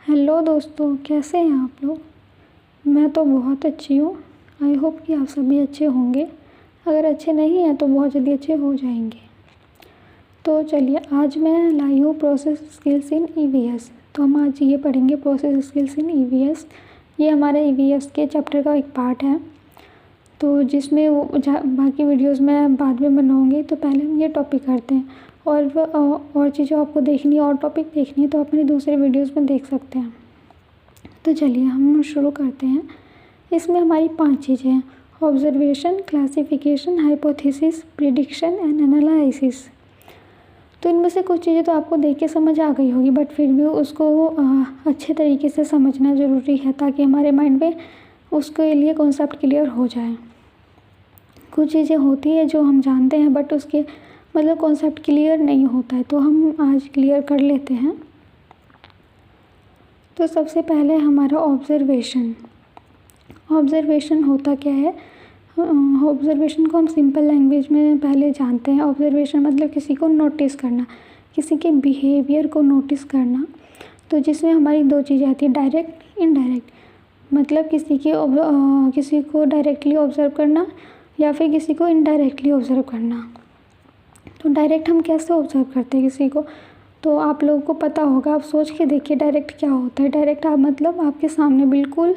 Hello दोस्तों, कैसे हैं आप लोग। मैं तो बहुत अच्छी हूँ। आई होप कि आप सभी अच्छे होंगे। अगर अच्छे नहीं हैं तो बहुत जल्दी अच्छे हो जाएंगे। तो चलिए, आज मैं लाई हूँ प्रोसेस स्किल्स इन ईवीएस। तो हम आज ये पढ़ेंगे प्रोसेस स्किल्स इन ईवीएस। ये हमारे ईवीएस के चैप्टर का एक पार्ट है, तो जिसमें बाकी वीडियोस मैं बाद में बनाऊँगी। तो पहले हम ये टॉपिक करते हैं, और चीज़ें आपको देखनी है और टॉपिक देखनी है तो आप मेरे दूसरे वीडियोस में देख सकते हैं। तो चलिए हम शुरू करते हैं। इसमें हमारी 5 चीज़ें हैं: observation, classification, hypothesis, prediction and analysis. तो इनमें से कुछ चीज़ें तो आपको देख के समझ आ गई होगी, बट फिर भी उसको अच्छे तरीके से समझना ज़रूरी है ताकि हमारे माइंड में उसके लिए कॉन्सेप्ट क्लियर हो जाए। कुछ चीज़ें होती है जो हम जानते हैं बट उसके मतलब कॉन्सेप्ट क्लियर नहीं होता है, तो हम आज क्लियर कर लेते हैं। तो सबसे पहले हमारा ऑब्जर्वेशन होता क्या है। ऑब्जर्वेशन को हम सिंपल लैंग्वेज में पहले जानते हैं। ऑब्जर्वेशन मतलब किसी को नोटिस करना, किसी के बिहेवियर को नोटिस करना। तो जिसमें हमारी 2 चीज़ें आती है, डायरेक्ट, इनडायरेक्ट। मतलब किसी को डायरेक्टली ऑब्जर्व करना या फिर किसी को इनडायरेक्टली ऑब्जर्व करना। तो डायरेक्ट हम कैसे ऑब्जर्व करते हैं किसी को, तो आप लोगों को पता होगा। आप सोच के देखिए डायरेक्ट क्या होता है। डायरेक्ट आप मतलब आपके सामने बिल्कुल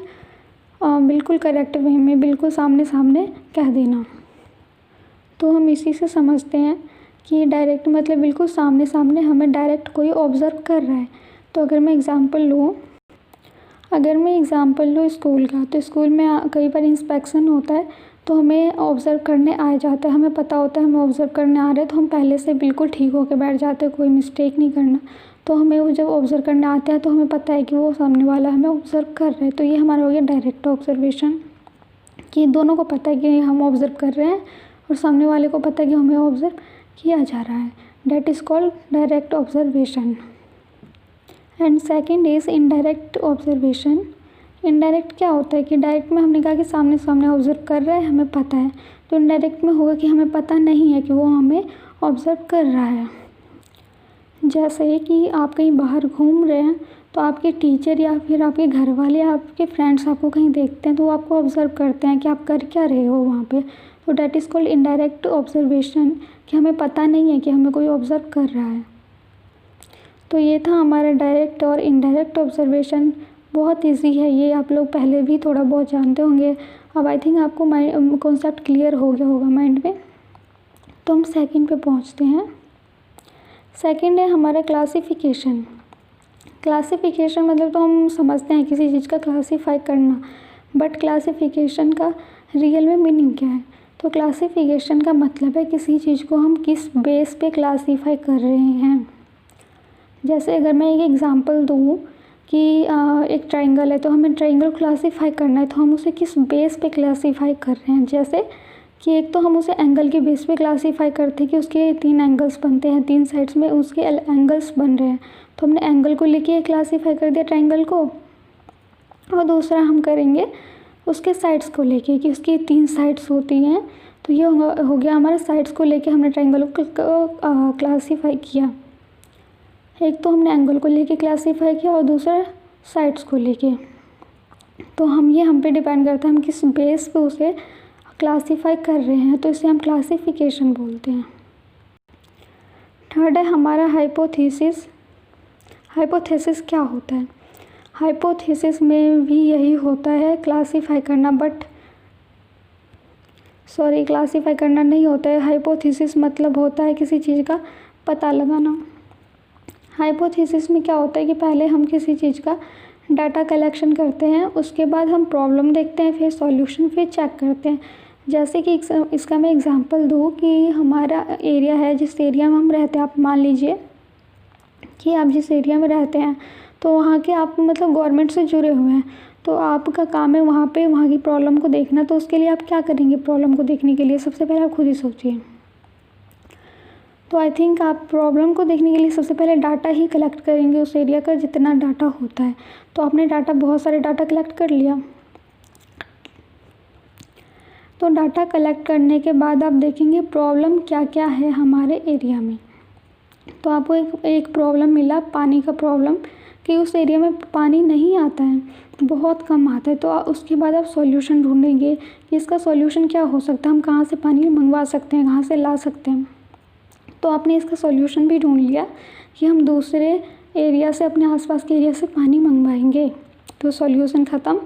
करेक्ट वे में बिल्कुल सामने सामने कह देना। तो हम इसी से समझते हैं कि डायरेक्ट मतलब बिल्कुल सामने सामने हमें डायरेक्ट कोई ऑब्ज़र्व कर रहा है। तो अगर मैं एग्ज़ाम्पल लूँ स्कूल का, तो स्कूल में कई बार इंस्पेक्शन होता है तो हमें ऑब्ज़र्व करने आ जाता है। हमें पता होता है हमें ऑब्ज़र्व करने आ रहे हैं, तो हम पहले से बिल्कुल ठीक होकर बैठ जाते हैं, कोई मिस्टेक नहीं करना। तो हमें वो जब ऑब्ज़र्व करने आते हैं तो हमें पता है कि वो सामने वाला हमें ऑब्ज़र्व कर रहा है। तो ये हमारा हो गया डायरेक्ट ऑब्जर्वेशन, कि दोनों को पता है कि हम ऑब्ज़र्व कर रहे हैं और सामने वाले को पता है कि हमें ऑब्ज़र्व किया जा रहा है। That is called direct observation. And second is indirect observation. Indirect क्या होता है कि डायरेक्ट में हमने कहा कि सामने सामने ऑब्ज़र्व कर रहा है, हमें पता है। तो इनडायरेक्ट में होगा कि हमें पता नहीं है कि वो हमें ऑब्ज़र्व कर रहा है। जैसे कि आप कहीं बाहर घूम रहे हैं तो आपके टीचर या फिर आपके घर वाले या आपके फ्रेंड्स आपको कहीं देखते हैं तो वो आपको ऑब्ज़र्व करते हैं कि आप कर क्या रहे हो वहाँ पे। तो that is called indirect observation, कि हमें पता नहीं है कि हमें कोई ऑब्ज़र्व कर रहा है। तो ये था हमारा डायरेक्ट और इनडायरेक्ट ऑब्जर्वेशन। बहुत इजी है ये, आप लोग पहले भी थोड़ा बहुत जानते होंगे। अब आई थिंक आपको कॉन्सेप्ट क्लियर हो गया होगा माइंड में। तो हम सेकंड पे पहुंचते हैं। सेकंड है हमारा क्लासिफिकेशन। क्लासिफिकेशन मतलब तो हम समझते हैं किसी चीज़ का क्लासीफाई करना, बट क्लासिफिकेशन का रियल में मीनिंग क्या है। तो क्लासिफिकेशन का मतलब है किसी चीज़ को हम किस बेस पे क्लासीफाई कर रहे हैं। जैसे अगर मैं एक एग्ज़ाम्पल दूँ कि एक ट्राइंगल है, तो हमें ट्राइंगल क्लासीफाई करना है, तो हम उसे किस बेस पे क्लासीफाई कर रहे हैं। जैसे कि एक तो हम उसे एंगल के बेस पे क्लासीफाई करते हैं कि उसके 3 एंगल्स बनते हैं, 3 साइड्स में उसके एंगल्स बन रहे हैं, तो हमने एंगल को लेके क्लासीफाई कर दिया ट्राइंगल को। और दूसरा हम करेंगे उसके साइड्स को लेके कि उसकी 3 साइड्स होती हैं, तो ये हो गया हमारे साइड्स को लेके हमने ट्राइंगल को क्लासीफाई किया। एक तो हमने एंगल को लेके क्लासीफाई किया और दूसरा साइड्स को लेके। तो हम पे डिपेंड करता है हम किस बेस पे उसे क्लासीफाई कर रहे हैं, तो इसे हम क्लासिफिकेशन बोलते हैं। थर्ड है हमारा हाइपोथेसिस। हाइपोथेसिस क्या होता है। हाइपोथेसिस में भी यही होता है क्लासीफाई करना, क्लासीफाई करना नहीं होता है। हाइपोथेसिस मतलब होता है किसी चीज़ का पता लगाना। हाइपोथेसिस में क्या होता है कि पहले हम किसी चीज़ का डाटा कलेक्शन करते हैं, उसके बाद हम प्रॉब्लम देखते हैं, फिर सॉल्यूशन, फिर चेक करते हैं। जैसे कि इसका मैं एग्ज़ाम्पल दूँ कि हमारा एरिया है, जिस एरिया में हम रहते हैं, आप मान लीजिए कि आप जिस एरिया में रहते हैं तो वहाँ के आप मतलब गवर्नमेंट से जुड़े हुए हैं, तो आपका काम है वहाँ की प्रॉब्लम को देखना। तो उसके लिए आप क्या करेंगे, प्रॉब्लम को देखने के लिए सबसे पहले आप खुद ही सोचिए। तो आई थिंक आप प्रॉब्लम को देखने के लिए सबसे पहले डाटा ही कलेक्ट करेंगे उस एरिया का जितना डाटा होता है। तो आपने बहुत सारे डाटा कलेक्ट कर लिया। तो डाटा कलेक्ट करने के बाद आप देखेंगे प्रॉब्लम क्या क्या है हमारे एरिया में। तो आपको एक प्रॉब्लम मिला, पानी का प्रॉब्लम, कि उस एरिया में पानी नहीं आता है, बहुत कम आता है, तो उसके बाद आप सॉल्यूशन ढूंढेंगे कि इसका सॉल्यूशन क्या हो सकता है, हम कहाँ से पानी मंगवा सकते हैं, कहाँ से ला सकते हैं। तो आपने इसका सॉल्यूशन भी ढूंढ लिया कि हम दूसरे एरिया से, अपने आसपास के एरिया से पानी मंगवाएंगे, तो सॉल्यूशन ख़त्म।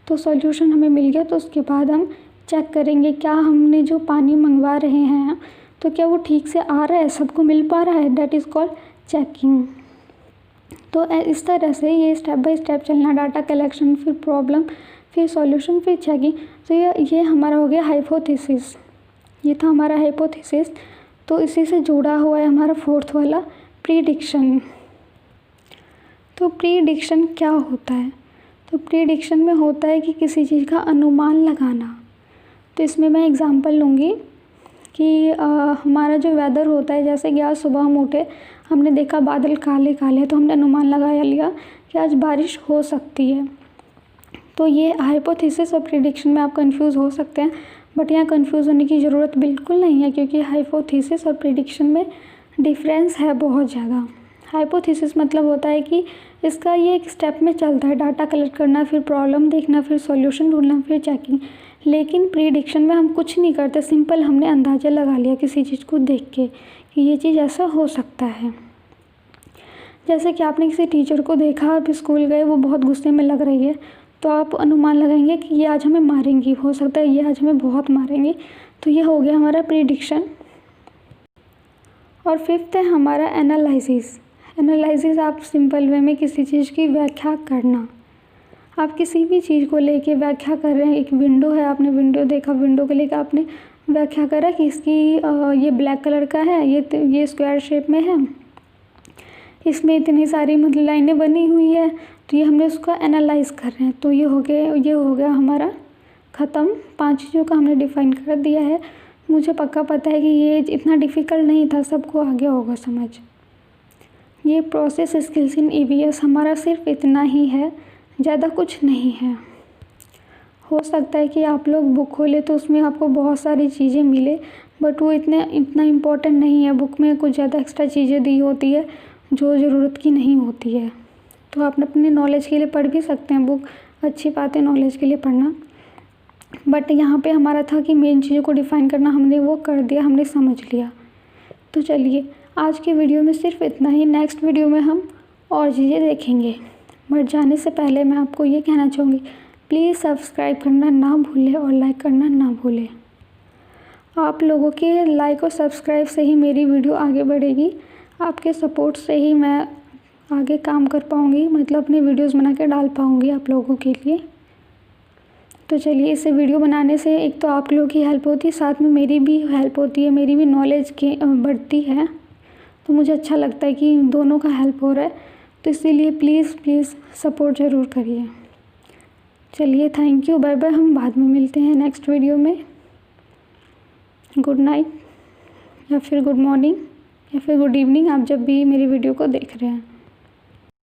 तो सॉल्यूशन हमें मिल गया, तो उसके बाद हम चेक करेंगे क्या हमने जो पानी मंगवा रहे हैं तो क्या वो ठीक से आ रहा है, सबको मिल पा रहा है, दैट इज़ कॉल्ड चेकिंग। तो इस तरह से ये स्टेप बाय स्टेप चलना, डाटा कलेक्शन, फिर प्रॉब्लम, फिर सॉल्यूशन, फिर चेकिंग। तो ये हमारा हो गया हाइपोथेसिस, ये था हमारा हाइपोथेसिस। तो इसी से जुड़ा हुआ है हमारा फोर्थ वाला प्रीडिक्शन। तो प्रीडिक्शन क्या होता है? तो प्रीडिक्शन में होता है कि किसी चीज़ का अनुमान लगाना। तो इसमें मैं एग्जांपल लूँगी कि हमारा जो वेदर होता है, जैसे कि आज सुबह हम उठे, हमने देखा बादल काले काले, तो हमने अनुमान लगाया लिया कि आज बारिश हो सकती है। तो ये हाइपोथेसिस और प्रेडिक्शन में आप कंफ्यूज हो सकते हैं, बट यहाँ कंफ्यूज होने की ज़रूरत बिल्कुल नहीं है, क्योंकि हाइपोथेसिस और प्रेडिक्शन में डिफरेंस है बहुत ज़्यादा। हाइपोथेसिस मतलब होता है कि इसका ये एक स्टेप में चलता है, डाटा कलेक्ट करना, फिर प्रॉब्लम देखना, फिर सॉल्यूशन ढूंढना, फिर चेकिंग। लेकिन प्रेडिक्शन में हम कुछ नहीं करते, सिंपल हमने अंदाज़ा लगा लिया किसी चीज़ को देख के कि ये चीज़ ऐसा हो सकता है। जैसे कि आपने किसी टीचर को देखा, आप स्कूल गए, वो बहुत गुस्से में लग रही है, तो आप अनुमान लगाएंगे कि ये आज हमें मारेंगी, हो सकता है ये आज हमें बहुत मारेंगी। तो ये हो गया हमारा प्रेडिक्शन। और फिफ्थ है हमारा एनालिसिस। एनालिसिस आप सिंपल वे में किसी चीज़ की व्याख्या करना। आप किसी भी चीज़ को लेके व्याख्या कर रहे हैं, एक विंडो है, आपने विंडो देखा, विंडो को लेकर आपने व्याख्या करा कि इसकी ये ब्लैक कलर का है, ये स्क्वायर शेप में है, इसमें इतनी सारी मतलब लाइनें बनी हुई है, तो ये हमने उसका एनालाइज कर रहे हैं। तो ये हो गया हमारा ख़त्म। 5 चीज़ों का हमने डिफ़ाइन कर दिया है। मुझे पक्का पता है कि ये इतना डिफ़िकल्ट नहीं था, सबको आ गया होगा समझ। ये प्रोसेस स्किल्स इन EVS हमारा सिर्फ इतना ही है, ज़्यादा कुछ नहीं है। हो सकता है कि आप लोग बुक खोले तो उसमें आपको बहुत सारी चीज़ें मिले, बट वो इतना इम्पोर्टेंट नहीं है। बुक में कुछ ज़्यादा एक्स्ट्रा चीज़ें दी होती है जो ज़रूरत की नहीं होती है। तो आप अपने नॉलेज के लिए पढ़ भी सकते हैं बुक, अच्छी बात है नॉलेज के लिए पढ़ना, बट यहाँ पे हमारा था कि मेन चीज़ों को डिफ़ाइन करना, हमने वो कर दिया, हमने समझ लिया। तो चलिए आज की वीडियो में सिर्फ इतना ही। नेक्स्ट वीडियो में हम और चीज़ें देखेंगे, बट जाने से पहले मैं आपको ये कहना चाहूँगी, प्लीज़ सब्सक्राइब करना ना भूलें और लाइक करना ना भूलें। आप लोगों के लाइक और सब्सक्राइब से ही मेरी वीडियो आगे बढ़ेगी, आपके सपोर्ट से ही मैं आगे काम कर पाऊँगी, मतलब अपनी वीडियोस बना के डाल पाऊँगी आप लोगों के लिए। तो चलिए, इसे वीडियो बनाने से एक तो आप लोगों की हेल्प होती है, साथ में मेरी भी हेल्प होती है, मेरी भी नॉलेज की बढ़ती है। तो मुझे अच्छा लगता है कि दोनों का हेल्प हो रहा है, तो इसीलिए प्लीज़ सपोर्ट ज़रूर करिए। चलिए, थैंक यू, बाय बाय। हम बाद में मिलते हैं नेक्स्ट वीडियो में। गुड नाइट या फिर गुड मॉर्निंग या फिर गुड इवनिंग, आप जब भी मेरी वीडियो को देख रहे हैं।